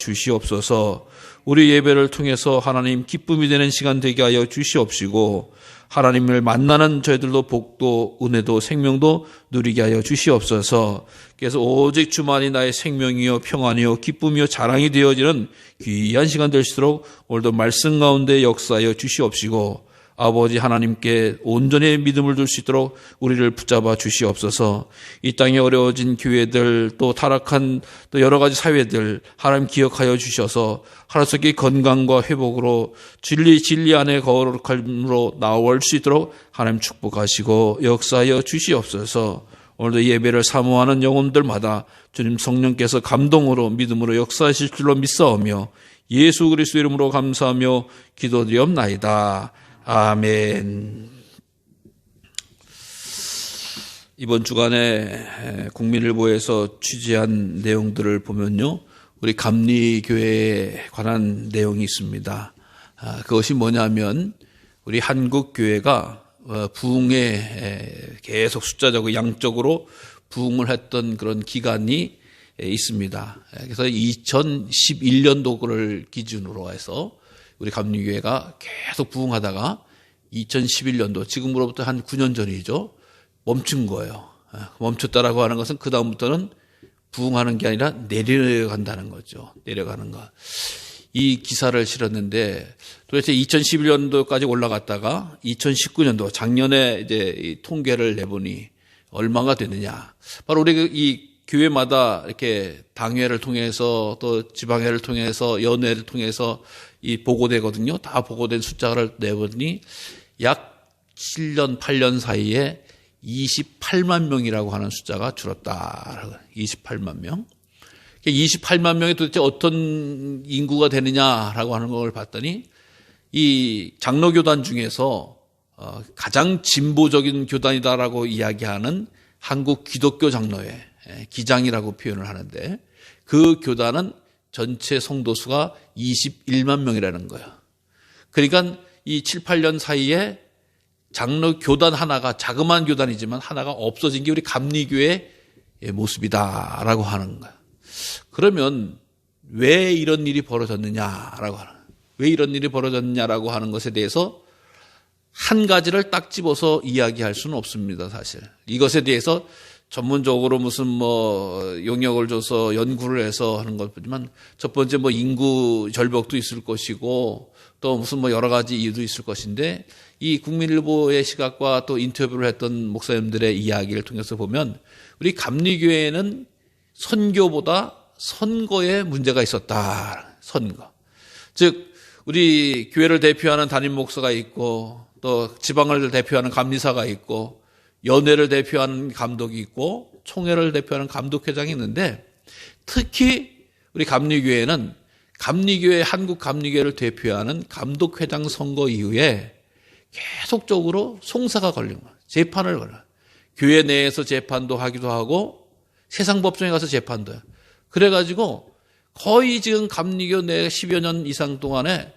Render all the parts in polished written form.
주시옵소서. 우리 예배를 통해서 하나님 기쁨이 되는 시간 되게 하여 주시옵시고 하나님을 만나는 저희들도 복도 은혜도 생명도 누리게 하여 주시옵소서. 그래서 오직 주만이 나의 생명이요 평안이요 기쁨이요 자랑이 되어지는 귀한 시간 될 수 있도록 오늘도 말씀 가운데 역사하여 주시옵시고 아버지 하나님께 온전히 믿음을 둘 수 있도록 우리를 붙잡아 주시옵소서. 이 땅에 어려워진 교회들 또 타락한 또 여러 가지 사회들 하나님 기억하여 주셔서 하루속의 건강과 회복으로 진리 안에 거룩함으로 나올 수 있도록 하나님 축복하시고 역사하여 주시옵소서. 오늘도 예배를 사모하는 영혼들마다 주님 성령께서 감동으로 믿음으로 역사하실 줄로 믿사오며 예수 그리스도 이름으로 감사하며 기도드리옵나이다. 아멘. 이번 주간에 국민일보에서 취재한 내용들을 보면요, 우리 감리교회에 관한 내용이 있습니다. 그것이 뭐냐면 우리 한국교회가 부흥에 계속 숫자적으로 양적으로 부흥을 했던 그런 기간이 있습니다. 그래서 2011년도를 기준으로 해서 우리 감리교회가 계속 부흥하다가 2011년도, 지금으로부터 한 9년 전이죠, 멈춘 거예요. 멈췄다라고 하는 것은 그 다음부터는 부흥하는 게 아니라 내려간다는 거죠. 내려가는 것. 이 기사를 실었는데 도대체 2011년도까지 올라갔다가 2019년도 작년에 이제 이 통계를 내보니 얼마가 되느냐. 바로 우리 이 교회마다 이렇게 당회를 통해서 또 지방회를 통해서 연회를 통해서 이 보고되거든요. 다 보고된 숫자를 내보니 약 7년, 8년 사이에 28만 명이라고 하는 숫자가 줄었다. 28만 명. 28만 명이 도대체 어떤 인구가 되느냐라고 하는 걸 봤더니 이 장로교단 중에서 가장 진보적인 교단이다라고 이야기하는 한국 기독교 장로회 기장이라고 표현을 하는데 그 교단은 전체 성도수가 21만 명이라는 거예요. 그러니까 이 7, 8년 사이에 장로 교단 하나가, 자그마한 교단이지만 하나가 없어진 게 우리 감리교회의 모습이다라고 하는 거예요. 그러면 왜 이런 일이 벌어졌느냐라고 하는, 왜 이런 일이 벌어졌느냐라고 하는 것에 대해서 한 가지를 딱 집어서 이야기할 수는 없습니다, 사실. 이것에 대해서 전문적으로 무슨 용역을 줘서 연구를 해서 하는 것이지만 첫 번째 인구 절벽도 있을 것이고 또 무슨 여러 가지 이유도 있을 것인데 이 국민일보의 시각과 또 인터뷰를 했던 목사님들의 이야기를 통해서 보면 우리 감리교회는 선교보다 선거에 문제가 있었다. 선거. 즉 우리 교회를 대표하는 담임 목사가 있고 또 지방을 대표하는 감리사가 있고 연회를 대표하는 감독이 있고 총회를 대표하는 감독회장이 있는데 특히 우리 감리교회는 감리교회, 한국 감리교회를 대표하는 감독회장 선거 이후에 계속적으로 송사가 걸린 거예요. 재판을 걸어요. 교회 내에서 재판도 하기도 하고 세상 법정에 가서 재판도 해요. 그래가지고 거의 지금 감리교 내 10여 년 이상 동안에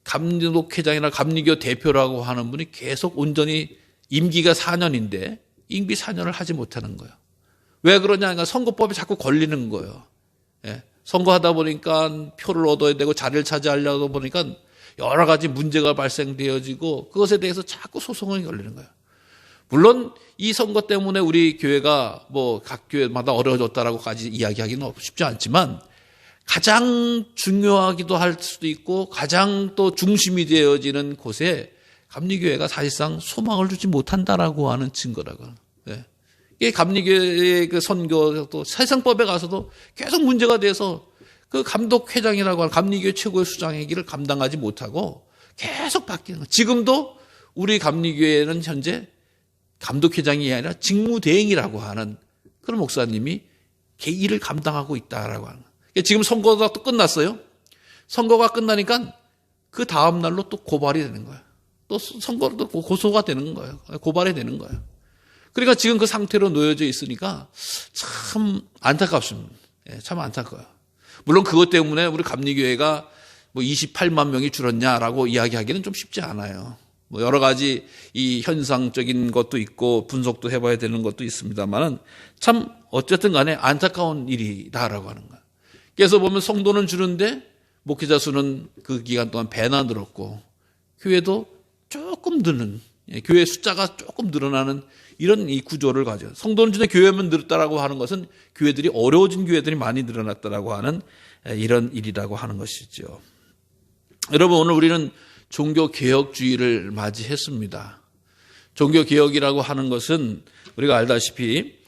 감독회장이나 감리교 대표라고 하는 분이 계속 온전히 임기가 4년인데 임기 4년을 하지 못하는 거예요. 왜 그러냐? 그러니까 선거법에 자꾸 걸리는 거예요. 예. 선거하다 보니까 표를 얻어야 되고 자리를 차지하려다 보니까 여러 가지 문제가 발생되어지고 그것에 대해서 자꾸 소송이 걸리는 거예요. 물론 이 선거 때문에 우리 교회가 각 교회마다 어려워졌다라고까지 이야기하기는 쉽지 않지만 가장 중요하기도 할 수도 있고 가장 또 중심이 되어지는 곳에 감리교회가 사실상 소망을 주지 못한다라고 하는 증거라고. 네. 이게 감리교회의 그 선교 또 세상법에 가서도 계속 문제가 돼서 그 감독회장이라고 하는 감리교회 최고의 수장의 길을 감당하지 못하고 계속 바뀌는 거예요. 지금도 우리 감리교회는 현재 감독회장이 아니라 직무대행이라고 하는 그런 목사님이 일을 감당하고 있다라고 하는 거예요. 지금 선거가 또 끝났어요. 선거가 끝나니까 그 다음 날로 또 고발이 되는 거예요. 또 선거도 고소가 되는 거예요. 고발이 되는 거예요. 그러니까 지금 그 상태로 놓여져 있으니까 참 안타깝습니다. 참 안타까워요. 물론 그것 때문에 우리 감리교회가 28만 명이 줄었냐라고 이야기하기는 좀 쉽지 않아요. 여러 가지 이 현상적인 것도 있고 분석도 해봐야 되는 것도 있습니다만은 참 어쨌든 간에 안타까운 일이다라고 하는 거예요. 그래서 보면 성도는 주는데 목회자 수는 그 기간 동안 배나 늘었고 교회도 조금 느는, 교회 숫자가 조금 늘어나는 이런 이 구조를 가져요. 성도는 주는데 교회만 늘었다라고 하는 것은 교회들이 어려워진 교회들이 많이 늘어났다라고 하는 이런 일이라고 하는 것이죠. 여러분, 오늘 우리는 종교개혁주의를 맞이했습니다. 종교개혁이라고 하는 것은 우리가 알다시피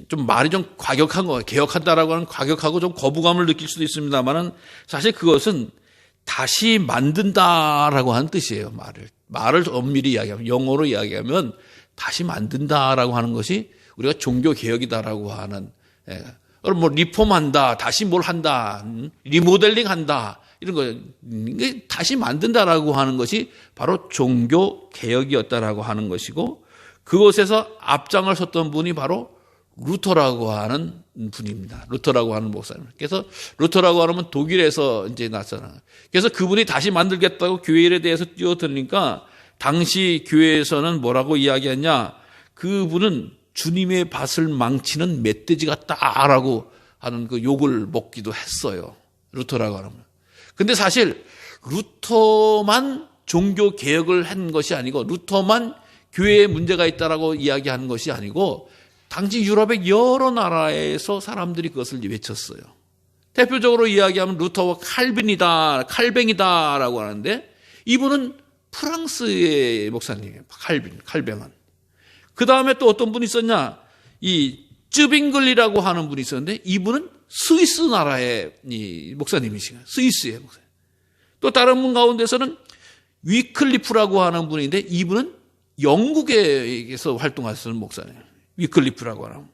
좀 말이 좀 과격한 거예요. 개혁한다라고 하는 과격하고 좀 거부감을 느낄 수도 있습니다만은 사실 그것은 다시 만든다라고 하는 뜻이에요. 말을 엄밀히 이야기하면, 영어로 이야기하면 다시 만든다라고 하는 것이 우리가 종교개혁이다라고 하는, 뭐 리폼한다, 다시 뭘 한다, 리모델링한다 이런 거, 다시 만든다라고 하는 것이 바로 종교개혁이었다라고 하는 것이고, 그곳에서 앞장을 섰던 분이 바로 루터라고 하는 분입니다. 루터라고 하는 목사님. 그래서 루터라고 하면 독일에서 이제 났잖아요. 그래서 그분이 다시 만들겠다고 교회 일에 대해서 뛰어들니까 당시 교회에서는 뭐라고 이야기했냐? 그분은 주님의 밭을 망치는 멧돼지 같다라고 하는 그 욕을 먹기도 했어요. 루터라고 하면. 근데 사실 루터만 종교 개혁을 한 것이 아니고 루터만 교회에 문제가 있다라고 이야기하는 것이 아니고 당시 유럽의 여러 나라에서 사람들이 그것을 외쳤어요. 대표적으로 이야기하면 루터와 칼뱅이다라고 하는데 이분은 프랑스의 목사님이에요. 칼뱅은. 그 다음에 또 어떤 분이 있었냐? 이 쯔빙글리라고 하는 분이 있었는데 이분은 스위스 나라의 목사님이시고요. 스위스의 목사님. 또 다른 분 가운데서는 위클리프라고 하는 분인데 이분은 영국에서 활동하시는 목사님이에요. 위클리프라고 하는 분.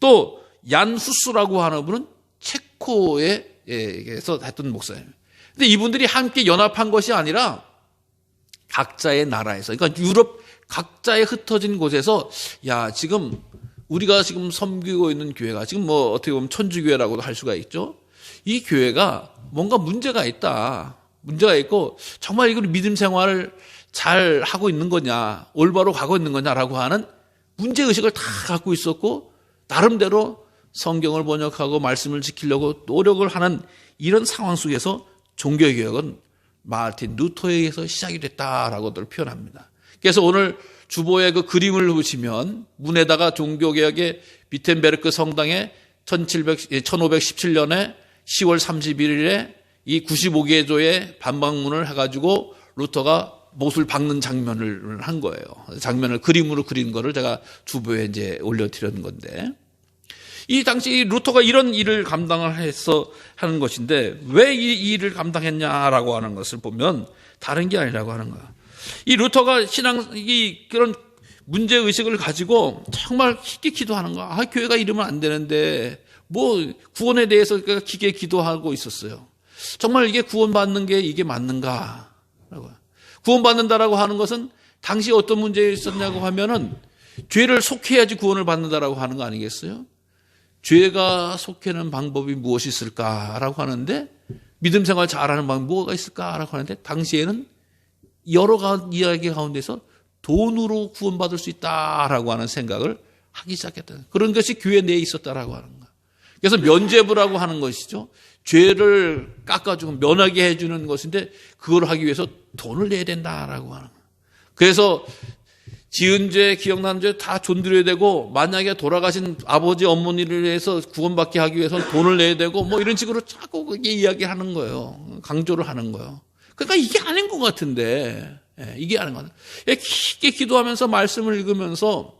또 얀 후스라고 하는 분은 체코에서 했던 목사님이에요. 근데 이분들이 함께 연합한 것이 아니라 각자의 나라에서, 그러니까 유럽 각자의 흩어진 곳에서 지금 우리가 지금 섬기고 있는 교회가 지금 뭐 어떻게 보면 천주교회라고도 할 수가 있죠. 이 교회가 뭔가 문제가 있다. 문제가 있고 정말 이걸 믿음 생활을 잘 하고 있는 거냐, 올바로 가고 있는 거냐라고 하는 문제의식을 다 갖고 있었고 나름대로 성경을 번역하고 말씀을 지키려고 노력을 하는 이런 상황 속에서 종교개혁은 마르틴 루터에 의해서 시작이 됐다라고들 표현합니다. 그래서 오늘 주보에 그 그림을 보시면 문에다가 종교개혁의 비텐베르크 성당에 1517년에 10월 31일에 이 95개조의 반박문을 해가지고 루터가 못을 박는 장면을 한 거예요. 장면을 그림으로 그린 거를 제가 주보에 이제 올려드렸는 건데, 이 당시 루터가 이런 일을 감당을 해서 하는 것인데 왜 이 일을 감당했냐라고 하는 것을 보면 다른 게 아니라고 하는 거야. 이 루터가 그런 문제 의식을 가지고 정말 깊게 기도하는 거야. 교회가 이러면 안 되는데 뭐 구원에 대해서 깊게 기도하고 있었어요. 정말 이게 구원받는 게 이게 맞는가라고. 구원받는다라고 하는 것은 당시 어떤 문제가 있었냐고 하면은 죄를 속해야지 구원을 받는다라고 하는 거 아니겠어요? 죄가 속해는 방법이 무엇이 있을까라고 하는데 믿음 생활 잘하는 방법이 뭐가 있을까라고 하는데 당시에는 여러 이야기 가운데서 돈으로 구원받을 수 있다라고 하는 생각을 하기 시작했다. 그런 것이 교회 내에 있었다라고 하는 거예요. 그래서 면죄부라고 하는 것이죠. 죄를 깎아주고 면하게 해주는 것인데 그걸 하기 위해서 돈을 내야 된다라고 하는 거예요. 그래서 지은 죄, 기억나는 죄 다 존드려야 되고 만약에 돌아가신 아버지, 어머니를 위해서 구원받게 하기 위해서 돈을 내야 되고 뭐 이런 식으로 자꾸 그게 이야기하는 거예요. 강조를 하는 거예요. 그러니까 이게 아닌 것 같은데, 이게 아닌 것 같아요. 깊게 기도하면서 말씀을 읽으면서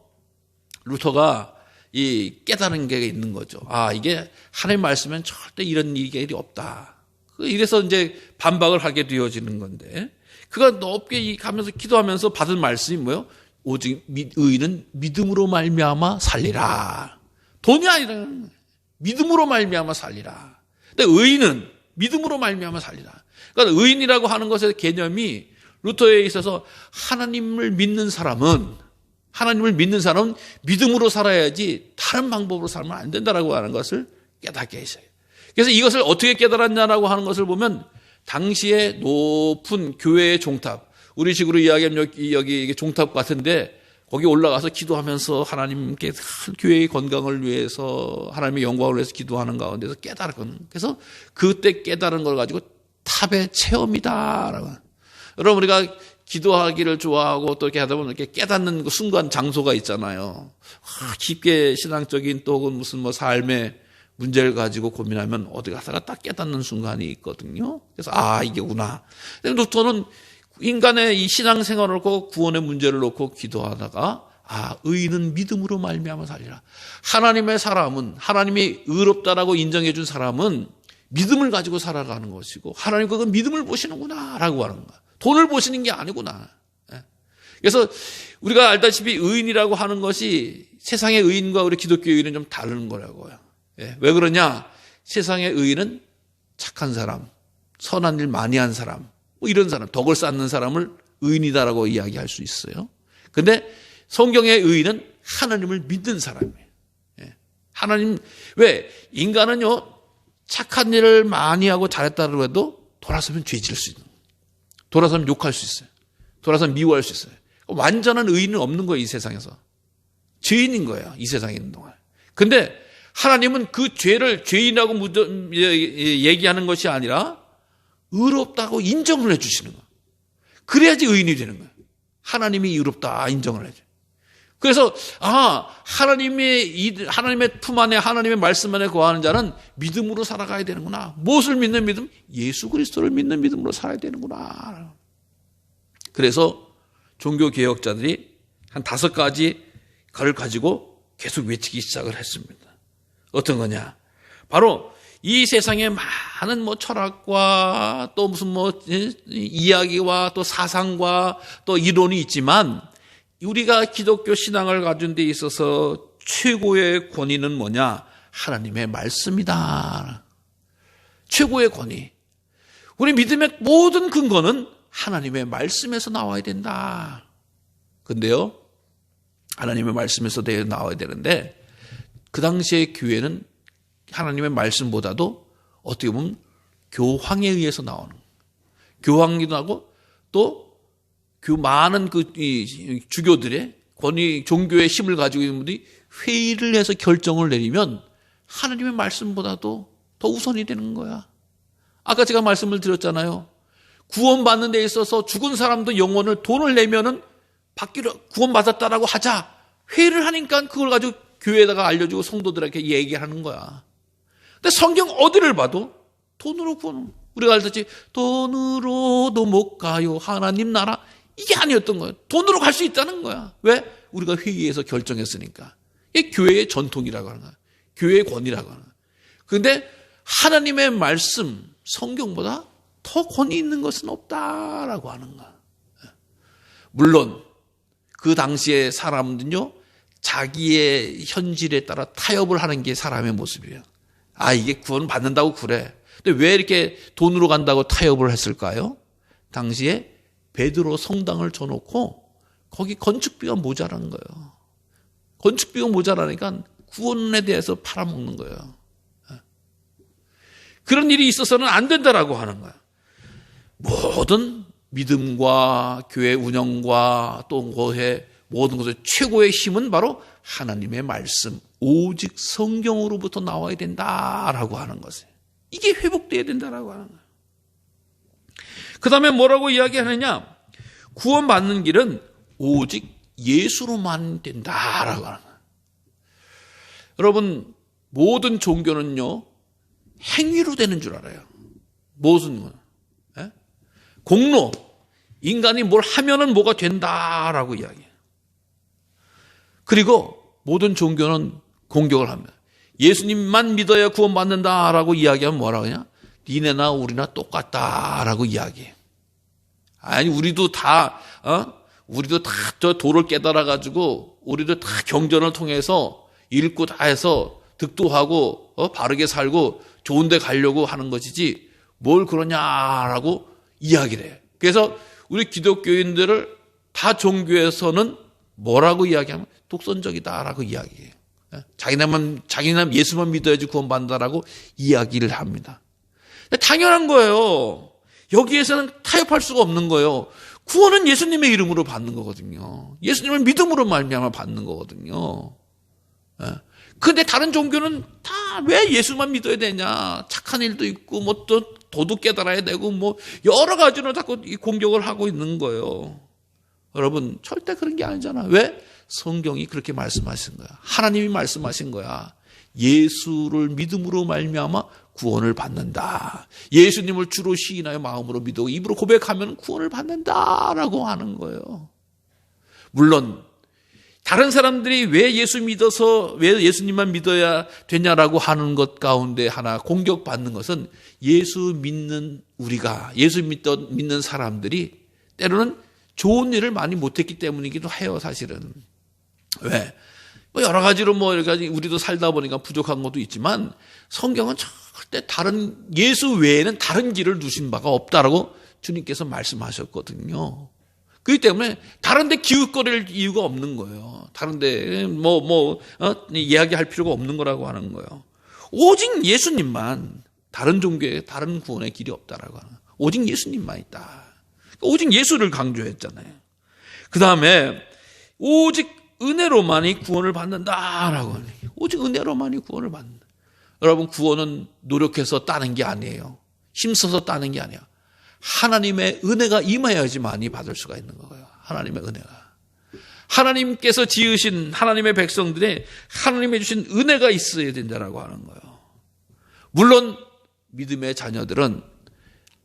루터가 이 깨달은 게 있는 거죠. 이게 하나님 말씀엔 절대 이런 일이 없다. 이래서 이제 반박을 하게 되어지는 건데, 그가 높게 가면서 기도하면서 받은 말씀이 뭐예요? 오직 의인은 믿음으로 말미암아 살리라. 돈이 아니라 믿음으로 말미암아 살리라. 근데 의인은 믿음으로 말미암아 살리라. 그러니까 의인이라고 하는 것의 개념이 루터에 있어서 하나님을 믿는 사람은 믿음으로 살아야지 다른 방법으로 살면 안 된다라고 하는 것을 깨닫게 했어요. 그래서 이것을 어떻게 깨달았냐라고 하는 것을 보면 당시에 높은 교회의 종탑, 우리 식으로 이야기하면 여기 이게 종탑 같은데 거기 올라가서 기도하면서 하나님께 교회의 건강을 위해서 하나님의 영광을 위해서 기도하는 가운데서 깨달았거든요. 그래서 그때 깨달은 걸 가지고 탑의 체험이다라고. 여러분 우리가 기도하기를 좋아하고 또 이렇게 하다 보면 이렇게 깨닫는 그 순간 장소가 있잖아요. 깊게 신앙적인 또 무슨 뭐 삶의 문제를 가지고 고민하면 어디 가서가 딱 깨닫는 순간이 있거든요. 그래서 이게구나. 근데 저는 인간의 이 신앙생활을 놓고 구원의 문제를 놓고 기도하다가 의인은 믿음으로 말미암아 살리라. 하나님의 사람은 하나님이 의롭다라고 인정해 준 사람은 믿음을 가지고 살아가는 것이고 하나님 그건 믿음을 보시는구나라고 하는 거야. 돈을 보시는 게 아니구나. 그래서 우리가 알다시피 의인이라고 하는 것이 세상의 의인과 우리 기독교 의인은 좀 다른 거라고요. 왜 그러냐? 세상의 의인은 착한 사람, 선한 일 많이 한 사람, 뭐 이런 사람, 덕을 쌓는 사람을 의인이다라고 이야기할 수 있어요. 근데 성경의 의인은 하나님을 믿는 사람이에요. 하나님, 왜? 인간은요, 착한 일을 많이 하고 잘했다고 해도 돌아서면 죄질 수 있는 거예요. 돌아서면 욕할 수 있어요. 돌아서면 미워할 수 있어요. 완전한 의인은 없는 거예요, 이 세상에서. 죄인인 거예요, 이 세상에 있는 동안. 근데 하나님은 그 죄를 죄인이라고 얘기하는 것이 아니라 의롭다고 인정을 해주시는 거예요. 그래야지 의인이 되는 거예요. 하나님이 의롭다 인정을 해줘요. 그래서 하나님의 품 안에 하나님의 말씀 안에 거하는 자는 믿음으로 살아가야 되는구나. 무엇을 믿는 믿음? 예수 그리스도를 믿는 믿음으로 살아야 되는구나. 그래서 종교개혁자들이 한 5가지 걸 가지고 계속 외치기 시작을 했습니다. 어떤 거냐? 바로 이 세상에 많은 철학과 또 무슨 이야기와 또 사상과 또 이론이 있지만 우리가 기독교 신앙을 가진 데 있어서 최고의 권위는 뭐냐? 하나님의 말씀이다. 최고의 권위. 우리 믿음의 모든 근거는 하나님의 말씀에서 나와야 된다. 근데요, 하나님의 말씀에서 나와야 되는데 그 당시의 교회는 하나님의 말씀보다도 어떻게 보면 교황에 의해서 나오는 거예요. 교황기도 하고 또 그 많은 주교들의 권위, 종교의 힘을 가지고 있는 분들이 회의를 해서 결정을 내리면 하나님의 말씀보다도 더 우선이 되는 거야. 아까 제가 말씀을 드렸잖아요. 구원받는 데 있어서 죽은 사람도 영혼을 돈을 내면은 구원받았다라고 하자. 회의를 하니까 그걸 가지고 교회에다가 알려주고 성도들에게 얘기하는 거야. 근데 성경 어디를 봐도 돈으로 구원. 우리가 알듯이 돈으로도 못 가요. 하나님 나라. 이게 아니었던 거예요. 돈으로 갈 수 있다는 거야. 왜? 우리가 회의에서 결정했으니까. 이게 교회의 전통이라고 하는 거야. 교회의 권위라고 하는 거야. 그런데 하나님의 말씀, 성경보다 더 권위 있는 것은 없다라고 하는 거야. 물론 그 당시의 사람들은요, 자기의 현실에 따라 타협을 하는 게 사람의 모습이에요. 이게 구원 받는다고 그래. 근데 왜 이렇게 돈으로 간다고 타협을 했을까요? 당시에 베드로 성당을 줘놓고 거기 건축비가 모자란 거예요. 건축비가 모자라니까 구원에 대해서 팔아먹는 거예요. 그런 일이 있어서는 안 된다라고 하는 거예요. 모든 믿음과 교회 운영과 또 교회 모든 것의 최고의 힘은 바로 하나님의 말씀, 오직 성경으로부터 나와야 된다라고 하는 것이에요. 이게 회복돼야 된다라고 하는 거예요. 그 다음에 뭐라고 이야기하느냐? 구원받는 길은 오직 예수로만 된다라고 하는 거예요. 여러분, 모든 종교는요, 행위로 되는 줄 알아요. 무슨 거? 공로. 인간이 뭘 하면은 뭐가 된다라고 이야기해요. 그리고 모든 종교는 공격을 합니다. 예수님만 믿어야 구원받는다라고 이야기하면 뭐라고 하냐? 니네나 우리나 똑같다라고 이야기해요. 우리도 다 저 도를 깨달아가지고 우리도 다 경전을 통해서 읽고 다 해서 득도하고 바르게 살고 좋은 데 가려고 하는 것이지 뭘 그러냐라고 이야기를 해요. 그래서 우리 기독교인들을 다 종교에서는 뭐라고 이야기하면 독선적이다라고 이야기해요. 자기네만 예수만 믿어야지 구원받는다라고 이야기를 합니다. 당연한 거예요. 여기에서는 타협할 수가 없는 거예요. 구원은 예수님의 이름으로 받는 거거든요. 예수님을 믿음으로 말미암아 받는 거거든요. 그런데 다른 종교는 다 왜 예수만 믿어야 되냐? 착한 일도 있고 뭐 또 도덕 깨달아야 되고 뭐 여러 가지로 자꾸 공격을 하고 있는 거예요. 여러분 절대 그런 게 아니잖아. 왜? 성경이 그렇게 말씀하신 거야. 하나님이 말씀하신 거야. 예수를 믿음으로 말미암아 구원을 받는다. 예수님을 주로 시인하여 마음으로 믿고 입으로 고백하면 구원을 받는다라고 하는 거예요. 물론 다른 사람들이 왜 예수 믿어서 왜 예수님만 믿어야 되냐라고 하는 것 가운데 하나 공격받는 것은 예수 믿는 우리가 예수 믿는 사람들이 때로는 좋은 일을 많이 못했기 때문이기도 해요. 사실은. 왜? 뭐 여러 가지로 뭐 여러 가지 우리도 살다 보니까 부족한 것도 있지만 성경은 절대 다른 예수 외에는 다른 길을 두신 바가 없다라고 주님께서 말씀하셨거든요. 그렇기 때문에 다른 데 기웃거릴 이유가 없는 거예요. 다른 데 이야기할 필요가 없는 거라고 하는 거예요. 오직 예수님만 다른 종교에 다른 구원의 길이 없다라고 하는 거예요. 오직 예수님만 있다. 오직 예수를 강조했잖아요. 그 다음에 오직 은혜로만이 구원을 받는다라고 하는 거예요. 오직 은혜로만이 구원을 받는다. 여러분 구원은 노력해서 따는 게 아니에요. 힘써서 따는 게 아니에요. 하나님의 은혜가 임해야지만이 받을 수가 있는 거예요. 하나님의 은혜가. 하나님께서 지으신 하나님의 백성들의 하나님이 주신 은혜가 있어야 된다라고 하는 거예요. 물론 믿음의 자녀들은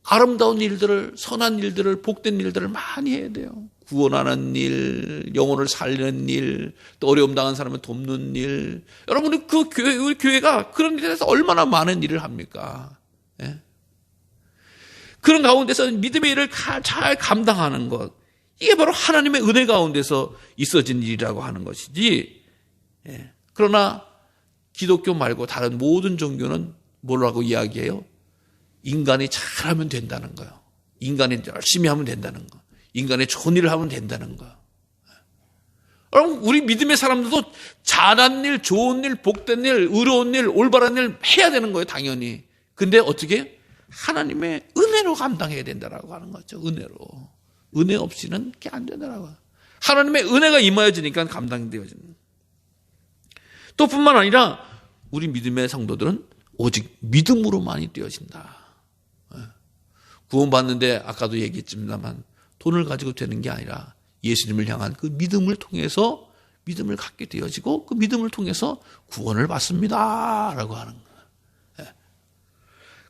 아름다운 일들을 선한 일들을 복된 일들을 많이 해야 돼요. 구원하는 일, 영혼을 살리는 일, 또 어려움 당한 사람을 돕는 일. 여러분 우리 교회가 그런 일에 대해서 얼마나 많은 일을 합니까? 예? 그런 가운데서 믿음의 일을 잘 감당하는 것. 이게 바로 하나님의 은혜 가운데서 있어진 일이라고 하는 것이지. 예. 그러나 기독교 말고 다른 모든 종교는 뭐라고 이야기해요? 인간이 잘하면 된다는 거예요. 인간이 열심히 하면 된다는 거. 인간이 좋은 일을 하면 된다는 거. 여러분 우리 믿음의 사람들도 잘한 일, 좋은 일, 복된 일, 의로운 일, 올바른 일 해야 되는 거예요. 당연히. 근데 어떻게? 하나님의 은혜로 감당해야 된다라고 하는 거죠. 은혜로. 은혜 없이는 그게 안 된다라고. 하나님의 은혜가 임하여지니까 감당되어지는. 또 뿐만 아니라 우리 믿음의 성도들은 오직 믿음으로만이 되어진다. 구원받는데 아까도 얘기했지만 돈을 가지고 되는 게 아니라 예수님을 향한 그 믿음을 통해서 믿음을 갖게 되어지고 그 믿음을 통해서 구원을 받습니다라고 하는 거예요.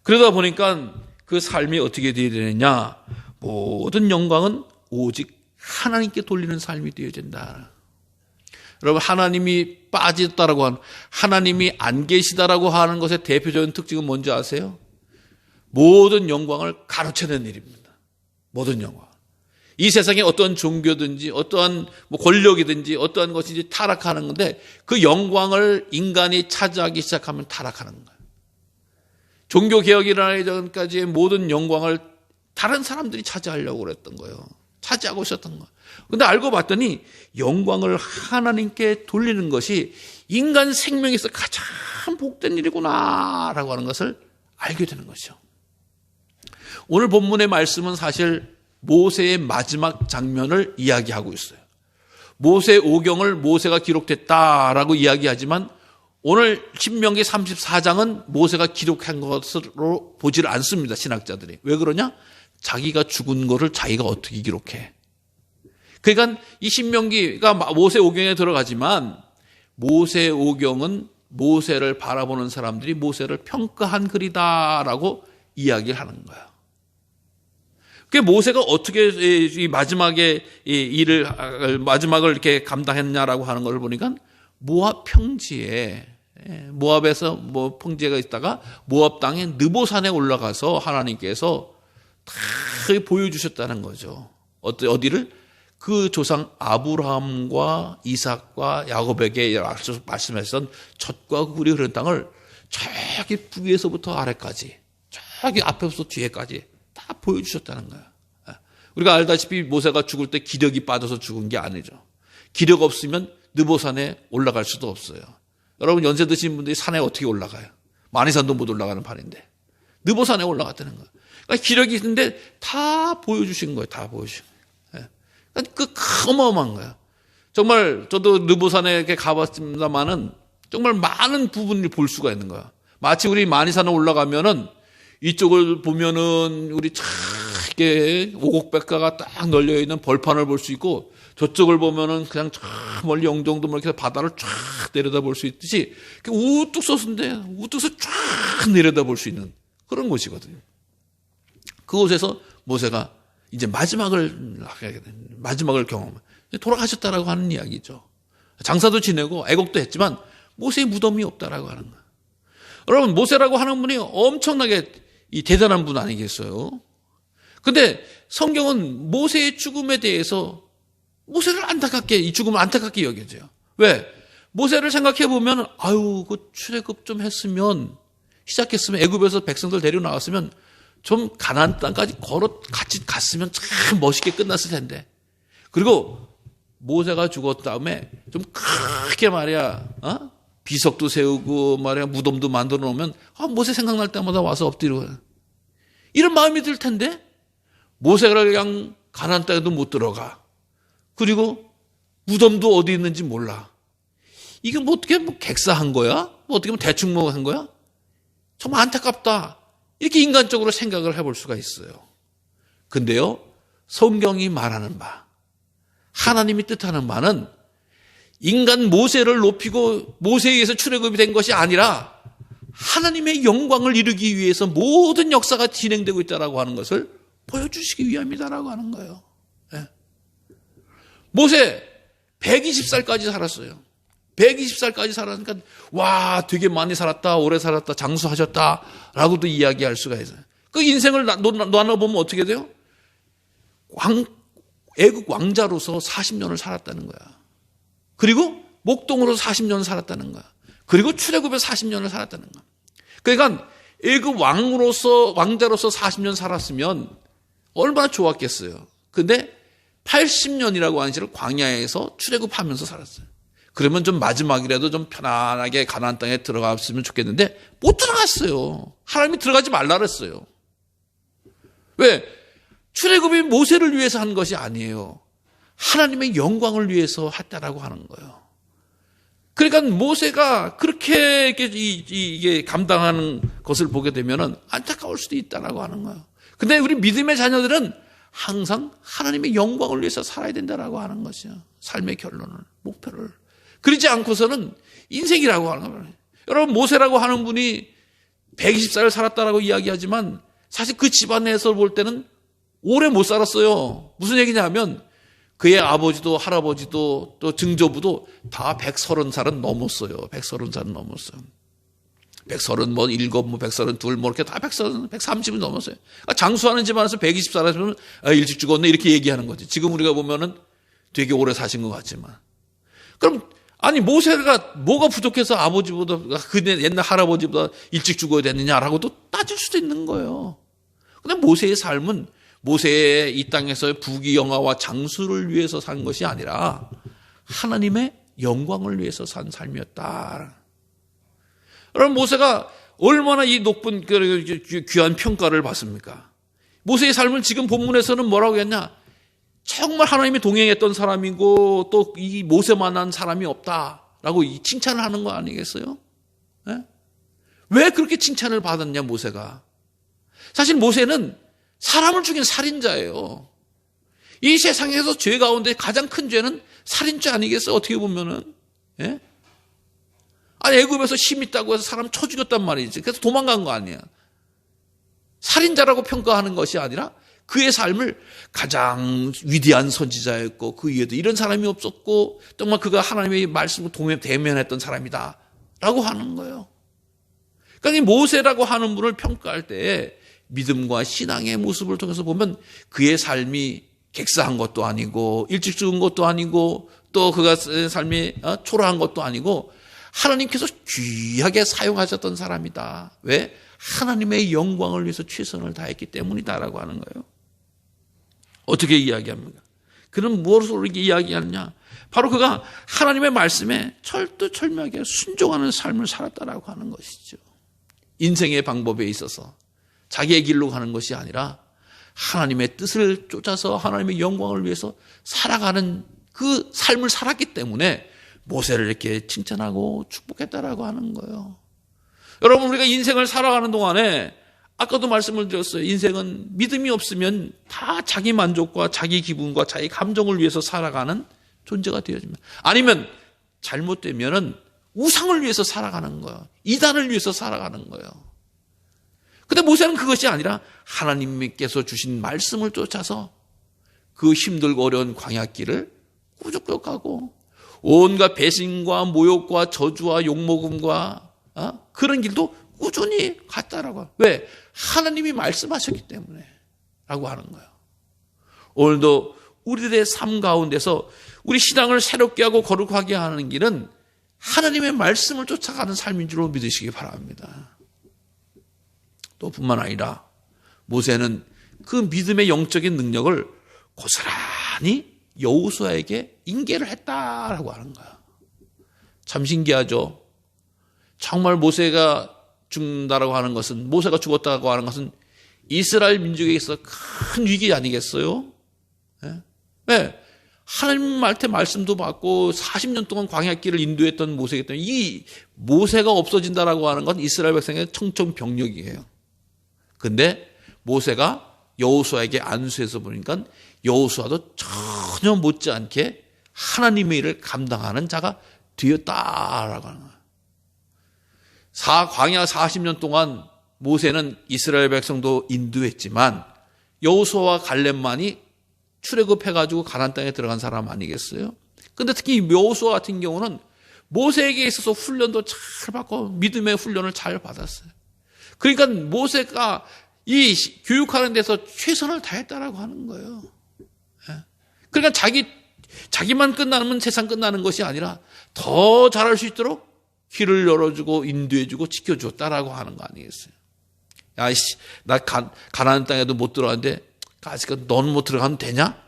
그러다 보니까 그 삶이 어떻게 되어야 되느냐. 모든 영광은 오직 하나님께 돌리는 삶이 되어야 된다. 여러분 하나님이 빠졌다라고 하는 하나님이 안 계시다라고 하는 것의 대표적인 특징은 뭔지 아세요? 모든 영광을 가로채는 일입니다. 모든 영광. 이 세상에 어떠한 종교든지 어떠한 권력이든지 어떠한 것인지 타락하는 건데 그 영광을 인간이 차지하기 시작하면 타락하는 거예요. 종교개혁이 일어나기 전까지의 모든 영광을 다른 사람들이 차지하려고 그랬던 거예요. 차지하고 있었던 거예요. 그런데 알고 봤더니 영광을 하나님께 돌리는 것이 인간 생명에서 가장 복된 일이구나라고 하는 것을 알게 되는 것이죠. 오늘 본문의 말씀은 사실 모세의 마지막 장면을 이야기하고 있어요. 모세 오경을 모세가 기록됐다라고 이야기하지만 오늘 신명기 34장은 모세가 기록한 것으로 보지를 않습니다. 신학자들이. 왜 그러냐? 자기가 죽은 거를 자기가 어떻게 기록해. 그러니까 이 신명기가 모세 오경에 들어가지만 모세 오경은 모세를 바라보는 사람들이 모세를 평가한 글이다라고 이야기를 하는 거예요. 그 모세가 어떻게 이 마지막에 마지막을 이렇게 감당했냐라고 하는 걸 보니까 모압 평지에 모압에서 평지가 있다가 모압 땅에 느보산에 올라가서 하나님께서 다 보여주셨다는 거죠. 어디를? 그 조상 아브라함과 이삭과 야곱에게 말씀했던 젖과 꿀이 흐르는 땅을 저기 위에서부터 아래까지 저기 앞에서부터 뒤에까지 다 보여주셨다는 거예요. 우리가 알다시피 모세가 죽을 때 기력이 빠져서 죽은 게 아니죠. 기력 없으면 느보산에 올라갈 수도 없어요. 여러분 연세 드신 분들이 산에 어떻게 올라가요? 만이산도 못 올라가는 판인데 느보산에 올라갔다는 거예요. 그러니까 기력이 있는데 다 보여주신 거예요. 다 보여주신 거예요. 그 어마어마한 거야. 정말 저도 르보산에 이렇게 가봤습니다만은 정말 많은 부분을 볼 수가 있는 거야. 마치 우리 만이산에 올라가면은 이쪽을 보면은 우리 쫙 이렇게 오곡백과가 딱 널려 있는 벌판을 볼 수 있고, 저쪽을 보면은 그냥 쫙 멀리 영종도 이렇게 바다를 쫙 내려다 볼 수 있듯이 우뚝 솟은데 우뚝 서 쫙 내려다 볼 수 있는 그런 곳이거든요. 그곳에서 모세가 이제 마지막을 경험, 돌아가셨다라고 하는 이야기죠. 장사도 지내고 애곡도 했지만 모세의 무덤이 없다라고 하는 거예요. 여러분, 모세라고 하는 분이 엄청나게 대단한 분 아니겠어요? 근데 성경은 모세의 죽음에 대해서 모세를 안타깝게, 이 죽음을 안타깝게 여겨져요. 왜? 모세를 생각해 보면, 그 출애굽 좀 했으면, 시작했으면, 애굽에서 백성들 데리고 나왔으면, 좀 가나안 땅까지 같이 갔으면 참 멋있게 끝났을 텐데. 그리고 모세가 죽었 다음에 좀 크게 말이야, 비석도 세우고 말이야, 무덤도 만들어 놓으면, 모세 생각날 때마다 와서 엎드리고. 이런 마음이 들 텐데, 모세가 그냥 가나안 땅에도 못 들어가. 그리고 무덤도 어디 있는지 몰라. 이게 어떻게 객사한 거야? 어떻게 대충 한 거야? 정말 안타깝다. 이렇게 인간적으로 생각을 해볼 수가 있어요. 근데요, 성경이 말하는 바, 하나님이 뜻하는 바는 인간 모세를 높이고 모세에 의해서 출애굽이 된 것이 아니라 하나님의 영광을 이루기 위해서 모든 역사가 진행되고 있다라고 하는 것을 보여주시기 위함이다라고 하는 거예요. 네. 모세 120살까지 살았어요. 120살까지 살았으니까 와, 되게 많이 살았다, 오래 살았다, 장수하셨다라고도 이야기할 수가 있어요. 그 인생을 나눠보면 어떻게 돼요? 애국 왕자로서 40년을 살았다는 거야. 그리고 목동으로 40년을 살았다는 거야. 그리고 출애굽에 40년을 살았다는 거야. 그러니까 애국 왕자로서 40년 살았으면 얼마나 좋았겠어요. 근데 80년이라고 하는 시를 광야에서 출애굽하면서 살았어요. 그러면 좀 마지막이라도 좀 편안하게 가나안 땅에 들어갔으면 좋겠는데 못 들어갔어요. 하나님이 들어가지 말라 그랬어요. 왜? 출애굽이 모세를 위해서 한 것이 아니에요. 하나님의 영광을 위해서 했다라고 하는 거예요. 그러니까 모세가 그렇게 이게 감당하는 것을 보게 되면은 안타까울 수도 있다라고 하는 거예요. 근데 우리 믿음의 자녀들은 항상 하나님의 영광을 위해서 살아야 된다라고 하는 것이요. 삶의 결론을, 목표를. 그러지 않고서는 인생이라고 하는 거예요. 여러분, 모세라고 하는 분이 120살을 살았다라고 이야기하지만 사실 그 집안에서 볼 때는 오래 못 살았어요. 무슨 얘기냐면 그의 아버지도 할아버지도 또 증조부도 다 130살은 넘었어요. 130살은 넘었어요. 137, 132, 이렇게 다 130은 넘었어요. 그러니까 장수하는 집안에서 120살 하시면 일찍 죽었네 이렇게 얘기하는 거지. 지금 우리가 보면은 되게 오래 사신 것 같지만. 그럼 아니 모세가 뭐가 부족해서 아버지보다 옛날 할아버지보다 일찍 죽어야 되느냐라고도 따질 수도 있는 거예요. 근데 모세의 삶은 모세의 이 땅에서의 부귀영화와 장수를 위해서 산 것이 아니라 하나님의 영광을 위해서 산 삶이었다. 여러분, 모세가 얼마나 이 높은 귀한 평가를 받습니까? 모세의 삶을 지금 본문에서는 뭐라고 했냐? 정말 하나님이 동행했던 사람이고 또 이 모세만한 사람이 없다라고 칭찬을 하는 거 아니겠어요? 네? 왜 그렇게 칭찬을 받았냐, 모세가? 사실 모세는 사람을 죽인 살인자예요. 이 세상에서 죄 가운데 가장 큰 죄는 살인죄 아니겠어요? 어떻게 보면은. 예? 아니, 애굽에서 힘 있다고 해서 사람 쳐 죽였단 말이지. 그래서 도망간 거 아니야. 살인자라고 평가하는 것이 아니라 그의 삶을 가장 위대한 선지자였고 그 위에도 이런 사람이 없었고 정말 그가 하나님의 말씀을 대면했던 사람이다 라고 하는 거예요. 그러니까 이 모세라고 하는 분을 평가할 때에 믿음과 신앙의 모습을 통해서 보면 그의 삶이 객사한 것도 아니고 일찍 죽은 것도 아니고 또 그가 삶이 초라한 것도 아니고 하나님께서 귀하게 사용하셨던 사람이다. 왜? 하나님의 영광을 위해서 최선을 다했기 때문이다라고 하는 거예요. 어떻게 이야기합니까? 그는 무엇으로 이렇게 이야기하느냐? 바로 그가 하나님의 말씀에 철두철미하게 순종하는 삶을 살았다라고 하는 것이죠. 인생의 방법에 있어서 자기의 길로 가는 것이 아니라 하나님의 뜻을 쫓아서 하나님의 영광을 위해서 살아가는 그 삶을 살았기 때문에 모세를 이렇게 칭찬하고 축복했다라고 하는 거예요. 여러분, 우리가 인생을 살아가는 동안에 아까도 말씀을 드렸어요. 인생은 믿음이 없으면 다 자기 만족과 자기 기분과 자기 감정을 위해서 살아가는 존재가 되어집니다. 아니면 잘못되면은 우상을 위해서 살아가는 거예요. 이단을 위해서 살아가는 거예요. 근데 모세는 그것이 아니라 하나님께서 주신 말씀을 쫓아서 그 힘들고 어려운 광야길을 꾸역꾸역 가고 온갖 배신과 모욕과 저주와 욕먹음과 그런 길도 꾸준히 갔다라고. 왜? 하나님이 말씀하셨기 때문에 라고 하는 거예요. 오늘도 우리들의 삶 가운데서 우리 신앙을 새롭게 하고 거룩하게 하는 길은 하나님의 말씀을 쫓아가는 삶인 줄로 믿으시기 바랍니다. 또 뿐만 아니라 모세는 그 믿음의 영적인 능력을 고스란히 여호수아에게 인계를 했다라고 하는 거예요. 참 신기하죠. 정말 모세가 죽는다라고 하는 것은, 모세가 죽었다고 하는 것은 이스라엘 민족에게서 큰 위기 아니겠어요? 네. 하나님한테 말씀도 받고 40년 동안 광야길을 인도했던 모세이기 때문에 이 모세가 없어진다라고 하는 건 이스라엘 백성의 청천벽력이에요. 근데 모세가 여호수아에게 안수해서 보니까 여호수아도 전혀 못지않게 하나님의 일을 감당하는 자가 되었다라고 하는 거예요. 광야 40년 동안 모세는 이스라엘 백성도 인도했지만 여호수아와 갈렙만이 출애굽해가지고 가나안 땅에 들어간 사람 아니겠어요? 근데 특히 여호수아 같은 경우는 모세에게 있어서 훈련도 잘 받고 믿음의 훈련을 잘 받았어요. 그러니까 모세가 이 교육하는 데서 최선을 다했다라고 하는 거예요. 그러니까 자기만 끝나면 세상 끝나는 것이 아니라 더 잘할 수 있도록 길을 열어주고 인도해주고 지켜줬다라고 하는 거 아니겠어요? 야, 나 가나안 땅에도 못 들어갔는데 아직 너는 못 들어가면 되냐?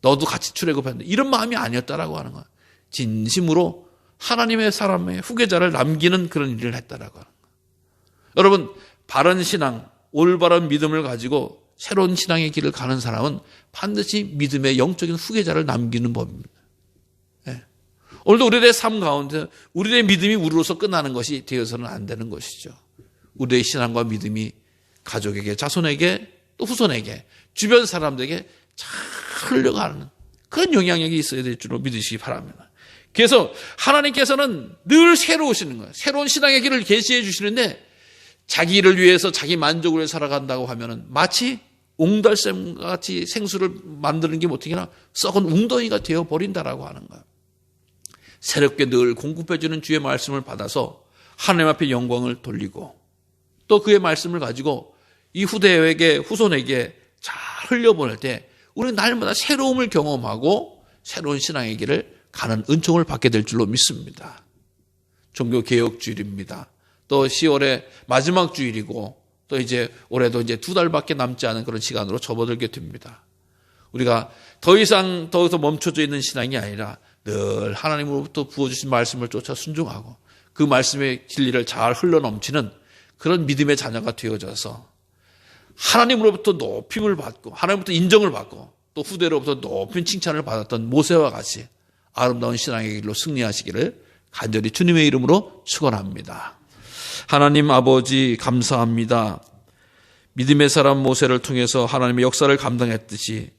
너도 같이 출애굽했는데 이런 마음이 아니었다라고 하는 거야. 진심으로 하나님의 사람의 후계자를 남기는 그런 일을 했다라고 하는 거야. 여러분, 바른 신앙, 올바른 믿음을 가지고 새로운 신앙의 길을 가는 사람은 반드시 믿음의 영적인 후계자를 남기는 법입니다. 네. 오늘도 우리의 삶 가운데 우리의 믿음이 우리로서 끝나는 것이 되어서는 안 되는 것이죠. 우리의 신앙과 믿음이 가족에게, 자손에게, 또 후손에게, 주변 사람들에게 잘 흘러가는 그런 영향력이 있어야 될 줄로 믿으시기 바랍니다. 그래서 하나님께서는 늘 새로우시는 거예요. 새로운 신앙의 길을 계시해 주시는데 자기 일을 위해서 자기 만족을 위해서 살아간다고 하면은 마치 옹달샘과 같이 생수를 만드는 게 못하기나 썩은 웅덩이가 되어버린다라고 하는 거예요. 새롭게 늘 공급해주는 주의 말씀을 받아서 하나님 앞에 영광을 돌리고 또 그의 말씀을 가지고 이 후대에게, 후손에게 잘 흘려보낼 때 우리는 날마다 새로움을 경험하고 새로운 신앙의 길을 가는 은총을 받게 될 줄로 믿습니다. 종교개혁주일입니다. 또 10월의 마지막 주일이고 또 이제 올해도 이제 2달밖에 남지 않은 그런 시간으로 접어들게 됩니다. 우리가 더 이상 더 멈춰져 있는 신앙이 아니라 늘 하나님으로부터 부어주신 말씀을 쫓아 순종하고 그 말씀의 진리를 잘 흘러넘치는 그런 믿음의 자녀가 되어져서 하나님으로부터 높임을 받고 하나님으로부터 인정을 받고 또 후대로부터 높은 칭찬을 받았던 모세와 같이 아름다운 신앙의 길로 승리하시기를 간절히 주님의 이름으로 축원합니다. 하나님 아버지 감사합니다. 믿음의 사람 모세를 통해서 하나님의 역사를 감당했듯이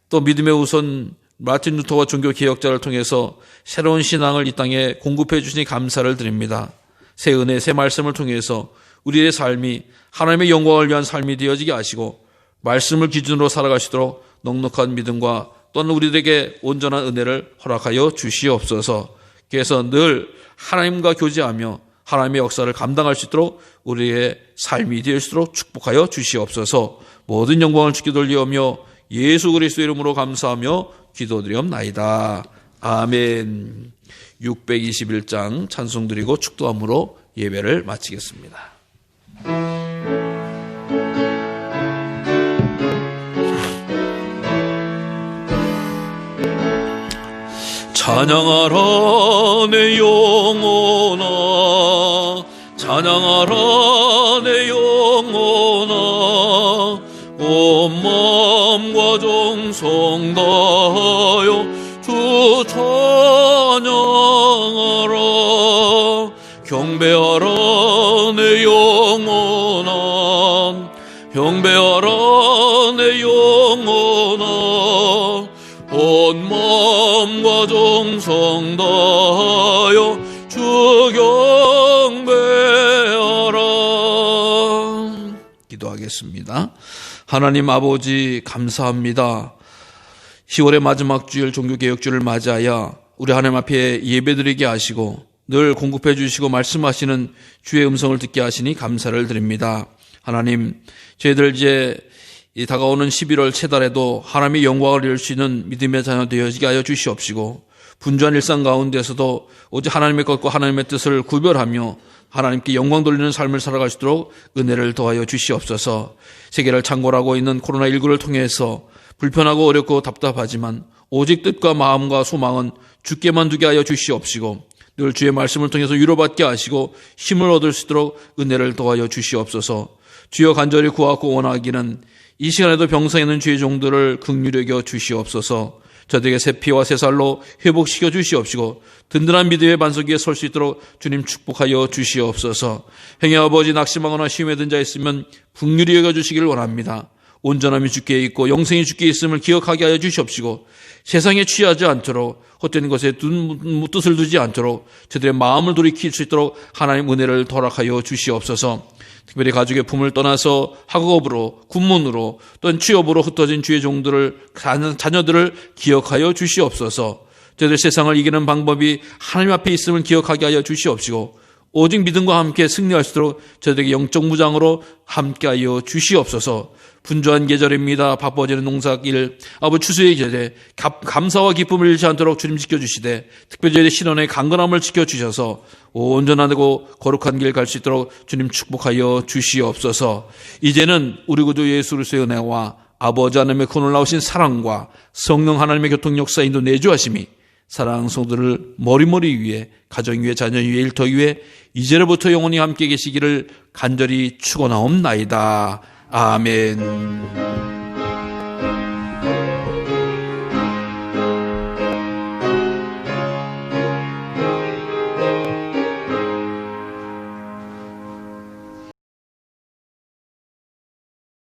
또 믿음의 우선 마틴 루터와 종교개혁자를 통해서 새로운 신앙을 이 땅에 공급해 주시니 감사를 드립니다. 새 은혜, 새 말씀을 통해서 우리의 삶이 하나님의 영광을 위한 삶이 되어지게 하시고 말씀을 기준으로 살아가시도록 넉넉한 믿음과 또는 우리들에게 온전한 은혜를 허락하여 주시옵소서. 그래서 늘 하나님과 교제하며 하나님의 역사를 감당할 수 있도록 우리의 삶이 될 수 있도록 축복하여 주시옵소서. 모든 영광을 주께 돌리오며 예수 그리스도 이름으로 감사하며 기도드리옵나이다. 아멘. 621장 찬송 드리고 축도함으로 예배를 마치겠습니다. 찬양하라 내 영혼아, 찬양하라 내 영혼아, 온 마음과 정성 다하여 주 찬양하라. 경배하라 내 영혼아, 경배하라 내 영혼아. 온 마음과 정성 다하여 주 경배하라. 기도하겠습니다. 하나님 아버지 감사합니다. 10월의 마지막 주일 종교개혁주를 맞이하여 우리 하나님 앞에 예배드리게 하시고 늘 공급해 주시고 말씀하시는 주의 음성을 듣게 하시니 감사를 드립니다. 하나님, 저희들 이제 다가오는 11월 채달에도 하나님의 영광을 이룰 수 있는 믿음의 자녀 되어지게 하여 주시옵시고 분주한 일상 가운데서도 오직 하나님의 것과 하나님의 뜻을 구별하며 하나님께 영광 돌리는 삶을 살아갈 수 있도록 은혜를 더하여 주시옵소서. 세계를 창궐하고 있는 코로나19를 통해서 불편하고 어렵고 답답하지만 오직 뜻과 마음과 소망은 주께만 두게 하여 주시옵시고 늘 주의 말씀을 통해서 위로받게 하시고 힘을 얻을 수 있도록 은혜를 더하여 주시옵소서. 주여 간절히 구하고 원하기는 이 시간에도 병상에 있는 주의 종들을 긍휼히 여겨 주시옵소서. 저들에게 새 피와 새 살로 회복시켜 주시옵시고 든든한 믿음의 반석 위에 설 수 있도록 주님 축복하여 주시옵소서. 행여 아버지 낙심하거나 시험에 든 자 있으면 긍휼히 여겨 주시기를 원합니다. 온전함이 주께 있고 영생이 주께 있음을 기억하게 하여 주시옵시고 세상에 취하지 않도록 헛된 것에 뜻을 두지 않도록 저들의 마음을 돌이킬 수 있도록 하나님 은혜를 허락하여 주시옵소서. 특별히 가족의 품을 떠나서 학업으로 군문으로 또는 취업으로 흩어진 주의 종들을 자녀들을 기억하여 주시옵소서. 저들 세상을 이기는 방법이 하나님 앞에 있음을 기억하게 하여 주시옵시고 오직 믿음과 함께 승리할 수 있도록 저들에게 영적 무장으로 함께하여 주시옵소서. 분주한 계절입니다. 바빠지는 농사길 아버지 추수의 계절에 감사와 기쁨을 잃지 않도록 주님 지켜주시되 특별히 저희의 신원의 강건함을 지켜주셔서 온전하고 거룩한 길 갈 수 있도록 주님 축복하여 주시옵소서. 이제는 우리 구주 예수 그리스도의 은혜와 아버지 하나님의 그 놀라우신 사랑과 성령 하나님의 교통 역사 인도 내주하심이 사랑하는 성도들을 머리머리 위에 가정 위에 자녀 위에 일터 위에 이제로부터 영원히 함께 계시기를 간절히 축원하옵나이다. 아멘.